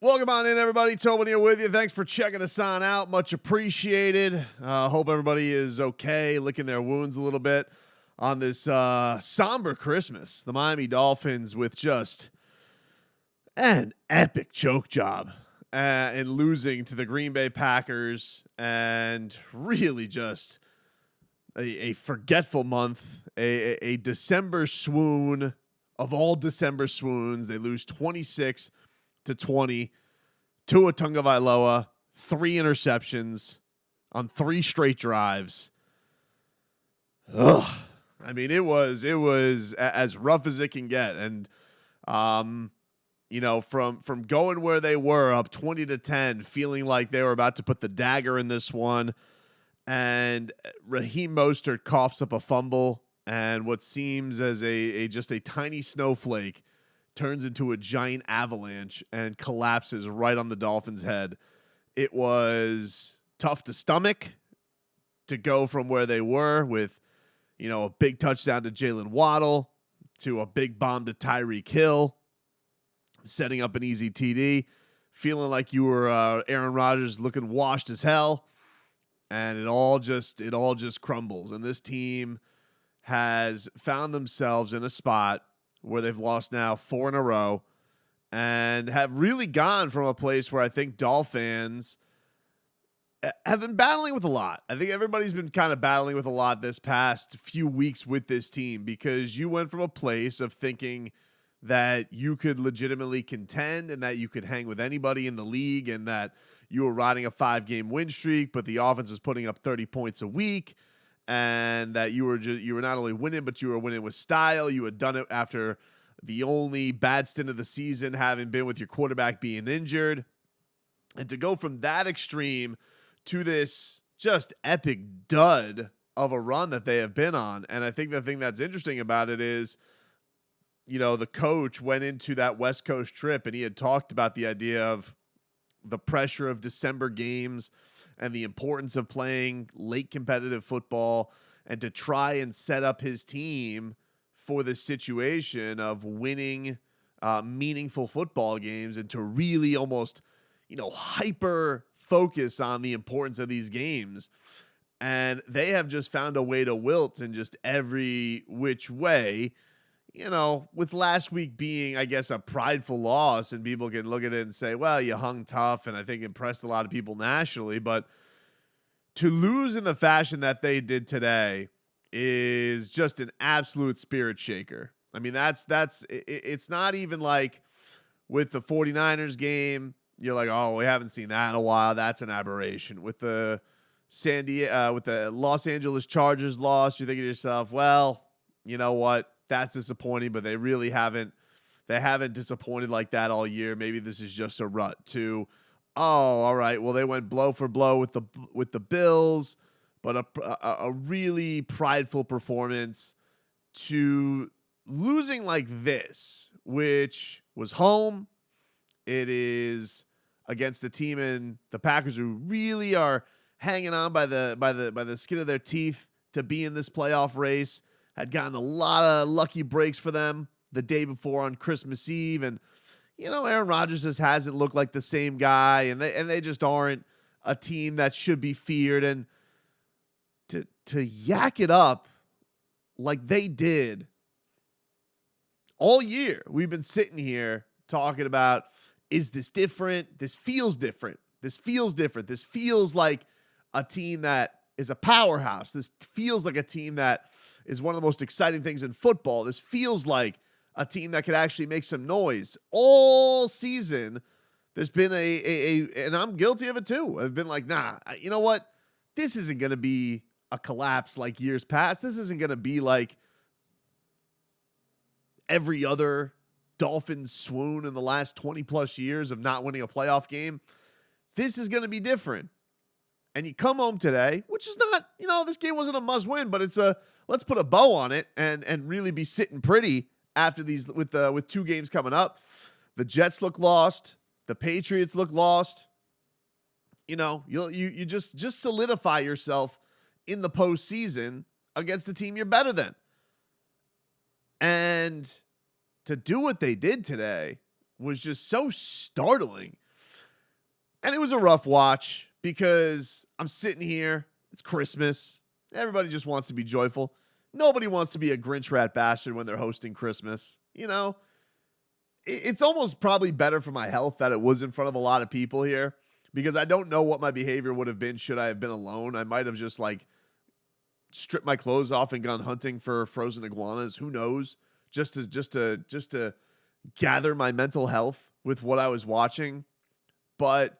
Welcome on in, everybody. Tobin here with you. Thanks for checking us on out. Much appreciated. Hope everybody is okay, licking their wounds a little bit on this somber Christmas. The Miami Dolphins with just an epic choke job in losing to the Green Bay Packers, and really just a forgetful month, a December swoon of all December swoons. They lose 26-20. Tua Tagovailoa, 3 interceptions on 3 straight drives. Ugh. I mean, it was as rough as it can get. And, from going where they were up 20-10, feeling like they were about to put the dagger in this one, and Raheem Mostert coughs up a fumble, and what seems as just a tiny snowflake turns into a giant avalanche and collapses right on the Dolphins' head. It was tough to stomach to go from where they were with, a big touchdown to Jalen Waddle to a big bomb to Tyreek Hill, setting up an easy TD, feeling like you were Aaron Rodgers looking washed as hell, and it all just crumbles. And this team has found themselves in a spot where they've lost now 4 in a row and have really gone from a place where I think Dolphins have been battling with a lot. I think everybody's been kind of battling with a lot this past few weeks with this team, because you went from a place of thinking that you could legitimately contend and that you could hang with anybody in the league and that you were riding a 5-game win streak, but the offense was putting up 30 points a week, and that you were not only winning, but you were winning with style. You had done it after the only bad stint of the season having been with your quarterback being injured. And to go from that extreme to this just epic dud of a run that they have been on. And I think the thing that's interesting about it is, the coach went into that West Coast trip and he had talked about the idea of the pressure of December games and the importance of playing late competitive football, and to try and set up his team for the situation of winning meaningful football games, and to really almost, hyper focus on the importance of these games. And they have just found a way to wilt in just every which way, with last week being, I guess, a prideful loss, and people can look at it and say, well, you hung tough, and I think impressed a lot of people nationally. But to lose in the fashion that they did today is just an absolute spirit shaker. I mean, it's not even like with the 49ers game, you're like, oh, we haven't seen that in a while. That's an aberration. With the Los Angeles Chargers loss, you think to yourself, well, you know what? That's disappointing, but they really haven't disappointed like that all year. Maybe this is just a rut. To, oh, all right, well, they went blow for blow with the Bills, but a really prideful performance, to losing like this, which was home. It is against a team in the Packers who really are hanging on by the skin of their teeth to be in this playoff race. Had gotten a lot of lucky breaks for them the day before on Christmas Eve. And, Aaron Rodgers just hasn't looked like the same guy, and they just aren't a team that should be feared. And to yak it up like they did all year, we've been sitting here talking about, is this different? This feels different. This feels different. This feels like a team that is a powerhouse. This feels like a team that is one of the most exciting things in football. This feels like a team that could actually make some noise. All season, there's been and I'm guilty of it too. I've been like, nah, you know what? This isn't going to be a collapse like years past. This isn't going to be like every other Dolphins swoon in the last 20 plus years of not winning a playoff game. This is going to be different. And you come home today, which is not, this game wasn't a must win, but it's let's put a bow on it and really be sitting pretty after these with 2 games coming up. The Jets look lost. The Patriots look lost. You just solidify yourself in the postseason against the team you're better than. And to do what they did today was just so startling. And it was a rough watch because I'm sitting here. It's Christmas. Everybody just wants to be joyful. Nobody wants to be a Grinch rat bastard when they're hosting Christmas. You know, it's almost probably better for my health that it was in front of a lot of people here because I don't know what my behavior would have been should I have been alone. I might have just like stripped my clothes off and gone hunting for frozen iguanas. Who knows? Just to gather my mental health with what I was watching. But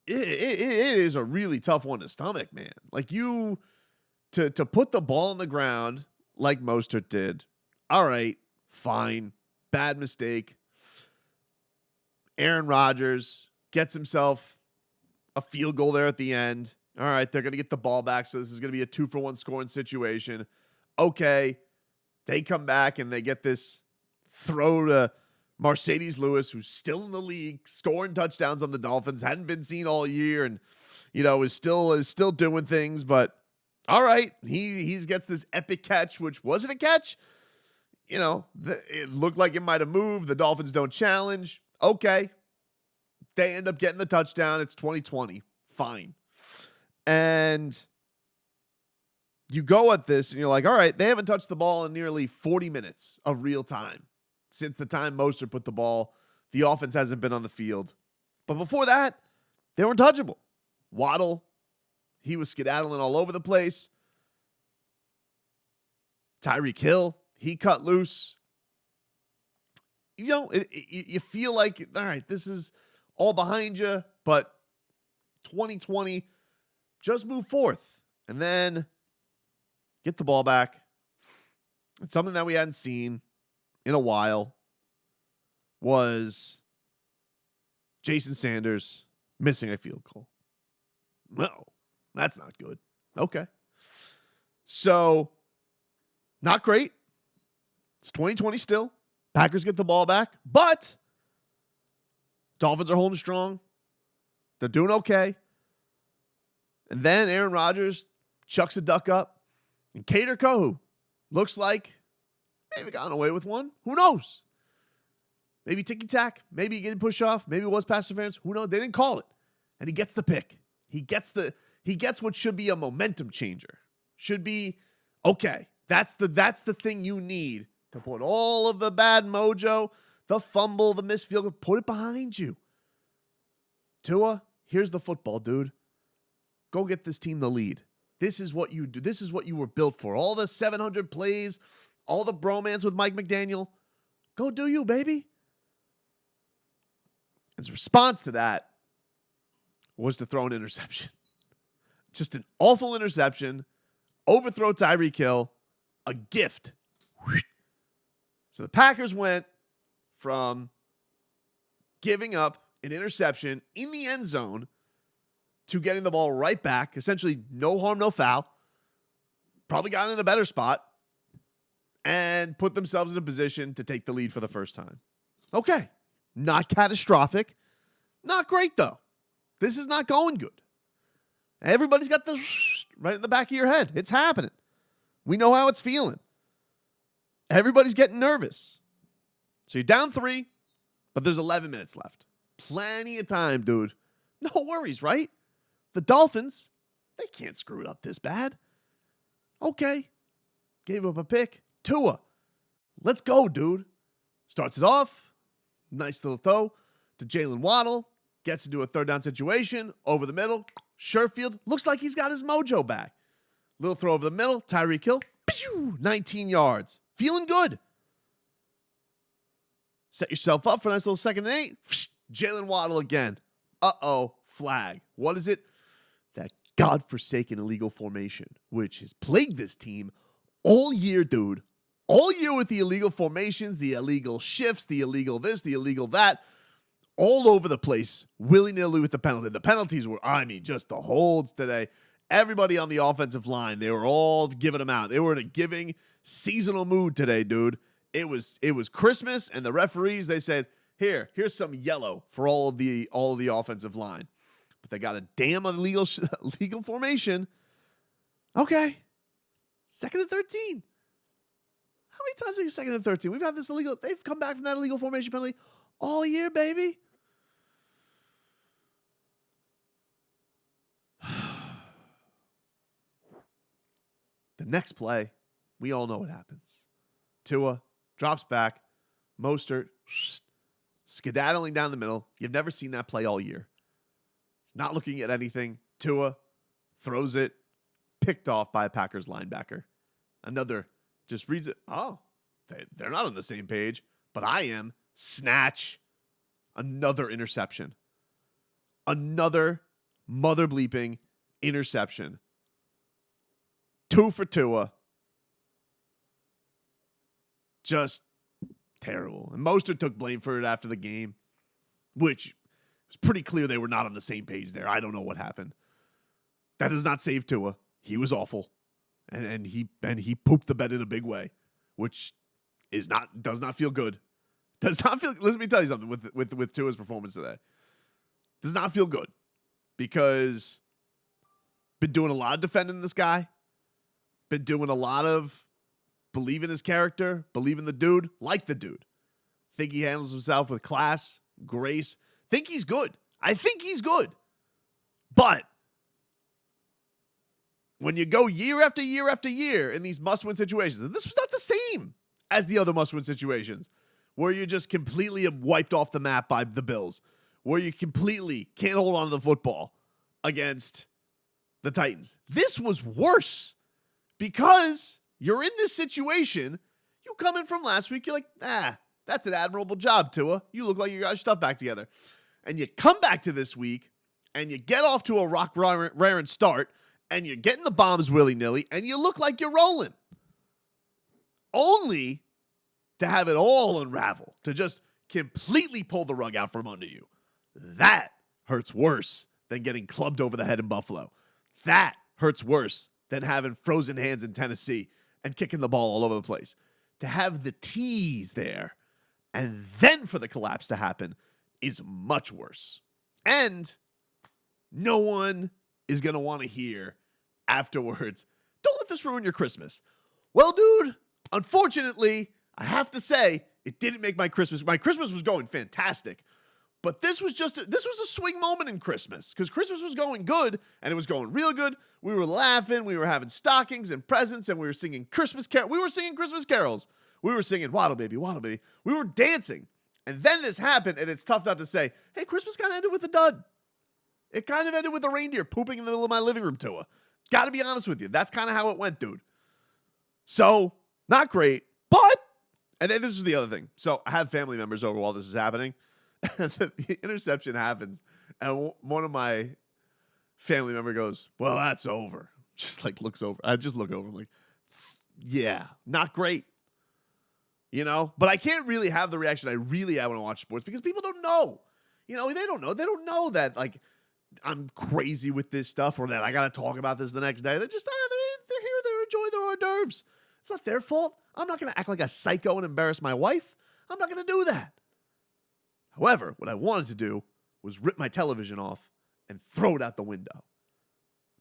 it is a really tough one to stomach, man. Like to put the ball on the ground like Mostert did. All right, fine. Bad mistake. Aaron Rodgers gets himself a field goal there at the end. All right, they're going to get the ball back, so this is going to be a 2-for-1 scoring situation. Okay, they come back and they get this throw to Mercedes Lewis, who's still in the league, scoring touchdowns on the Dolphins, hadn't been seen all year, and is still doing things. But all right, he gets this epic catch, which wasn't a catch. It looked like it might have moved. The Dolphins don't challenge. Okay, they end up getting the touchdown. It's 2020. Fine. And you go at this and you're like, all right, they haven't touched the ball in nearly 40 minutes of real time. Since the time Mostert put the ball, the offense hasn't been on the field. But before that, they were untouchable. Waddle, he was skedaddling all over the place. Tyreek Hill, he cut loose. You feel like, all right, this is all behind you, but 2020, just move forth and then get the ball back. It's something that we hadn't seen in a while was Jason Sanders missing a field goal. No, that's not good. Okay. So, not great. It's 2020 still. Packers get the ball back, but Dolphins are holding strong. They're doing okay. And then Aaron Rodgers chucks a duck up. And Kader Kohu looks like maybe gotten away with one. Who knows? Maybe ticky-tack. Maybe he didn't push off. Maybe it was pass interference. Who knows? They didn't call it. And he gets the pick. He gets what should be a momentum changer. Should be, okay, that's the thing you need to put all of the bad mojo, the fumble, the missed field goal, put it behind you. Tua, here's the football, dude. Go get this team the lead. This is what you do. This is what you were built for. All the 700 plays, all the bromance with Mike McDaniel. Go do you, baby. His response to that was to throw an interception. Just an awful interception. Overthrow Tyreek Hill. A gift. So the Packers went from giving up an interception in the end zone to getting the ball right back. Essentially, no harm, no foul. Probably got in a better spot and put themselves in a position to take the lead for the first time. Okay. Not catastrophic. Not great, though. This is not going good. Everybody's got the right in the back of your head. It's happening. We know how it's feeling. Everybody's getting nervous. So you're down 3, but there's 11 minutes left. Plenty of time, dude. No worries, right? The Dolphins, they can't screw it up this bad. Okay. Gave up a pick. Tua. Let's go, dude. Starts it off. Nice little throw to Jalen Waddle. Gets into a third down situation. Over the middle. Sherfield. Looks like he's got his mojo back. Little throw over the middle. Tyreek Hill. 19 yards. Feeling good. Set yourself up for a nice little 2nd and 8. Jalen Waddle again. Uh-oh. Flag. What is it? That godforsaken illegal formation, which has plagued this team all year, dude. All year with the illegal formations, the illegal shifts, the illegal this, the illegal that. All over the place, willy-nilly with the penalty. The penalties were, just the holds today. Everybody on the offensive line, they were all giving them out. They were in a giving seasonal mood today, dude. It was Christmas, and the referees, they said, here's some yellow for all of the offensive line. But they got a damn illegal formation. Okay. 2nd and 13. How many times are you 2nd and 13? We've had this illegal. They've come back from that illegal formation penalty All year, baby. The next play, we all know what happens. Tua drops back. Mostert skedaddling down the middle. You've never seen that play all year. He's not looking at anything. Tua throws it, picked off by a Packers linebacker. Another just reads it. Oh, they're not on the same page, but I am. Snatch. Another interception. Another mother bleeping interception. 2 for Tua. Just terrible. And Mostert took blame for it after the game, which was pretty clear they were not on the same page there. I don't know what happened. That does not save Tua. He was awful. And he pooped the bed in a big way, which does not feel good. Does not feel. Let me tell you something with Tua's performance today. Does not feel good because been doing a lot of defending this guy. Been doing a lot of believe in his character, believe in the dude, like the dude. Think he handles himself with class, grace. Think he's good. I think he's good. But when you go year after year after year in these must-win situations, and this was not the same as the other must-win situations, where you're just completely wiped off the map by the Bills, where you completely can't hold on to the football against the Titans. This was worse because you're in this situation. You come in from last week, you're like, that's an admirable job, Tua. You look like you got your stuff back together. And you come back to this week, and you get off to a rock-raring start, and you're getting the bombs willy-nilly, and you look like you're rolling. Only to have it all unravel, to just completely pull the rug out from under you. That hurts worse than getting clubbed over the head in Buffalo. That hurts worse than having frozen hands in Tennessee and kicking the ball all over the place. To have the tease there and then for the collapse to happen is much worse. And no one is going to want to hear afterwards, don't let this ruin your Christmas. Well, dude, unfortunately, I have to say, it didn't make my Christmas. My Christmas was going fantastic. But this was a swing moment in Christmas because Christmas was going good and it was going real good. We were laughing. We were having stockings and presents and we were singing Christmas carols. We were singing Christmas carols. We were singing Waddle Baby, Waddle Baby. We were dancing. And then this happened and it's tough not to say, hey, Christmas kind of ended with a dud. It kind of ended with a reindeer pooping in the middle of my living room, Tua. Got to be honest with you. That's kind of how it went, dude. So, not great. But, and then this is the other thing. So, I have family members over while this is happening. And the interception happens. And one of my family member goes, well, that's over. Just like looks over. I just look over. I'm like, yeah, not great. You know? But I can't really have the reaction I really have when I watch sports because people don't know. You know, they don't know. They don't know that, like, I'm crazy with this stuff or that I got to talk about this the next day. They're just, they're here. They're enjoying their hors d'oeuvres. It's not their fault. I'm not going to act like a psycho and embarrass my wife. I'm not going to do that. However, what I wanted to do was rip my television off and throw it out the window.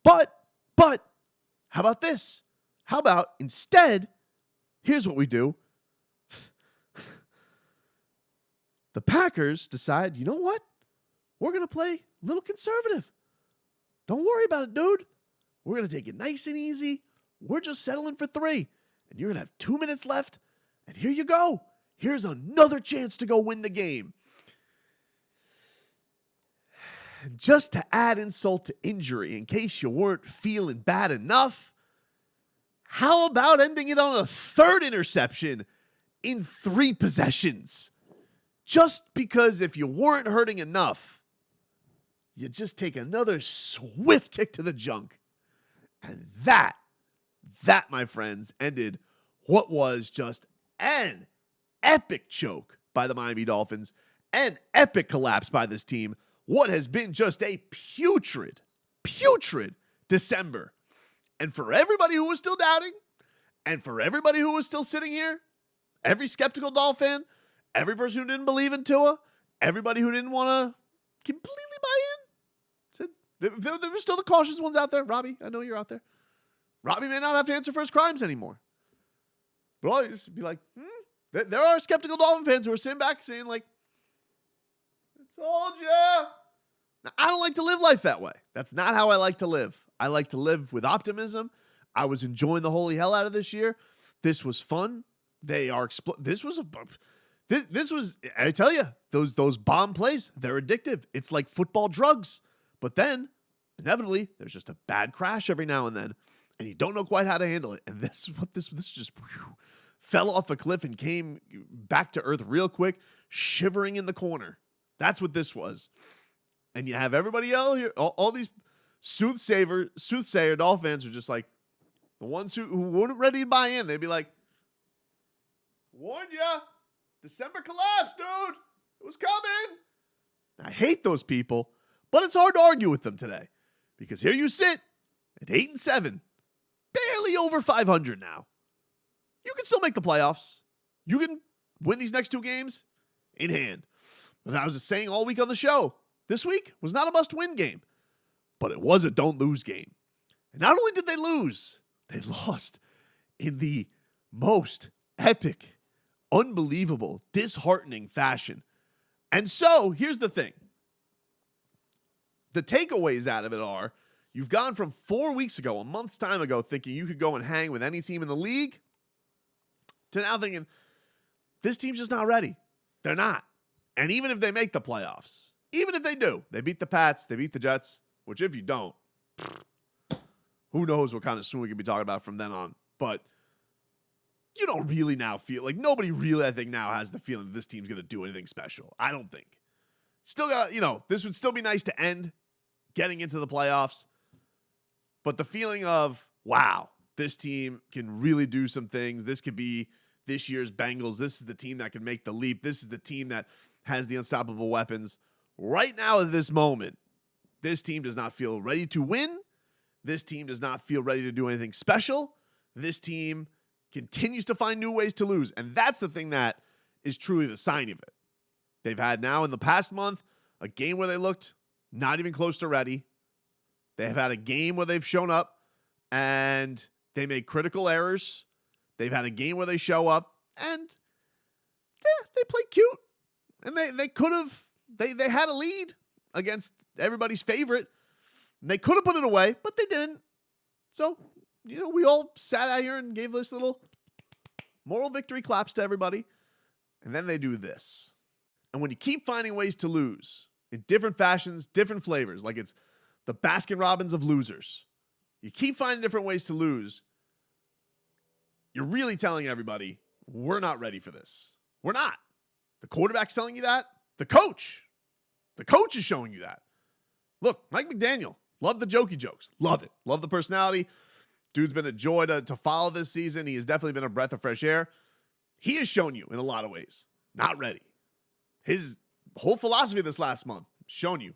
But, how about this? How about instead, here's what we do. The Packers decide, you know what? We're going to play a little conservative. Don't worry about it, dude. We're going to take it nice and easy. We're just settling for 3. And you're going to have 2 minutes left. And here you go. Here's another chance to go win the game. And just to add insult to injury, in case you weren't feeling bad enough, how about ending it on a 3rd interception in 3 possessions? Just because if you weren't hurting enough, you just take another swift kick to the junk. And that, my friends, ended what was just an epic choke by the Miami Dolphins, an epic collapse by this team. What has been just a putrid December. And for everybody who was still doubting, and for everybody who was still sitting here, every skeptical Dolphin fan, every person who didn't believe in Tua, everybody who didn't want to completely buy in, said there were still the cautious ones out there. Robbie, I know you're out there. Robbie may not have to answer for his crimes anymore. But all you just be like, there are skeptical Dolphin fans who are sitting back saying like, I told you. Now, I don't like to live life that way. That's not how I like to live. I like to live with optimism. I was enjoying the holy hell out of this year. This was fun. They are this was I tell you, those bomb plays, they're addictive. It's like football drugs. But then inevitably there's just a bad crash every now and then, and you don't know quite how to handle it. And this is what this just fell off a cliff and came back to earth real quick, shivering in the corner. That's what this was. And you have everybody else here, all these soothsayer Dolphin fans are just like the ones who weren't ready to buy in. They'd be like, warned ya. December collapse, dude. It was coming. I hate those people, but it's hard to argue with them today because here you sit at 8-7, barely over 500 now. You can still make the playoffs. You can win these next two games in hand. As I was just saying all week on the show, this week was not a must-win game, but it was a don't-lose game. And not only did they lose, they lost in the most epic, unbelievable, disheartening fashion. And so, here's the thing. The takeaways out of it are, you've gone from 4 weeks ago, a month's time ago, thinking you could go and hang with any team in the league, to now thinking, this team's just not ready. They're not. And even if they make the playoffs, even if they do, they beat the Pats, they beat the Jets, which if you don't, who knows what kind of swing we could be talking about from then on. But you don't really now feel like nobody really, I think, now has the feeling that this team's going to do anything special. I don't think. Still got, this would still be nice to end getting into the playoffs. But the feeling of, wow, this team can really do some things. This could be this year's Bengals. This is the team that can make the leap. This is the team that has the unstoppable weapons. Right now at this moment, this team does not feel ready to win. This team does not feel ready to do anything special. This team continues to find new ways to lose. And that's the thing that is truly the sign of it. They've had now in the past month a game where they looked not even close to ready. They have had a game where they've shown up and they make critical errors. They've had a game where they show up and they play cute. And they could have, they had a lead against everybody's favorite. They could have put it away, but they didn't. So, we all sat out here and gave this little moral victory claps to everybody. And then they do this. And when you keep finding ways to lose in different fashions, different flavors, like it's the Baskin-Robbins of losers, you keep finding different ways to lose, you're really telling everybody, we're not ready for this. We're not. The quarterback's telling you that. The coach is showing you that. Look, Mike McDaniel, love the jokey jokes. Love it. Love the personality. Dude's been a joy to follow this season. He has definitely been a breath of fresh air. He has shown you in a lot of ways, not ready. His whole philosophy this last month, shown you,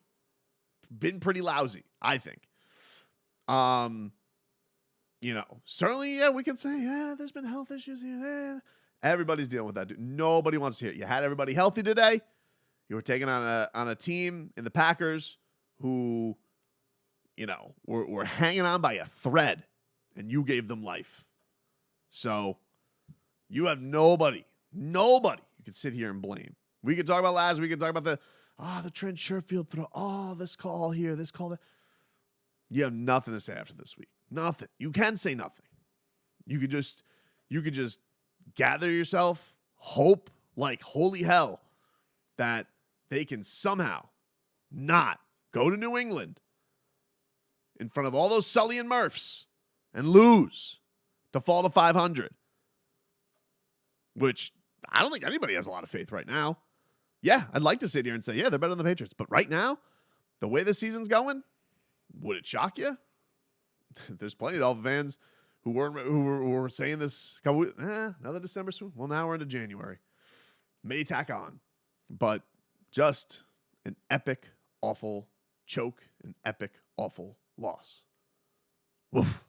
been pretty lousy, I think. Certainly, yeah, we can say, there's been health issues here. Everybody's dealing with that, dude. Nobody wants to hear it. You had everybody healthy today. You were taking on a team in the Packers who, were hanging on by a thread, and you gave them life. So you have nobody you can sit here and blame. We could talk about last week. We could talk about the Trent Sherfield throw. This call here, this call there. You have nothing to say after this week. Nothing. You can say nothing. You could just gather yourself, hope like holy hell that they can somehow not go to New England in front of all those Sully and Murphs and lose to fall to 500, which I don't think anybody has a lot of faith right now. Yeah, I'd like to sit here and say, yeah, they're better than the Patriots. But right now, the way the season's going, would it shock you? There's plenty of Dolphin fans who were saying this couple weeks, another December soon. Well, now we're into January. May tack on. But just an epic, awful choke, an epic, awful loss. Woof.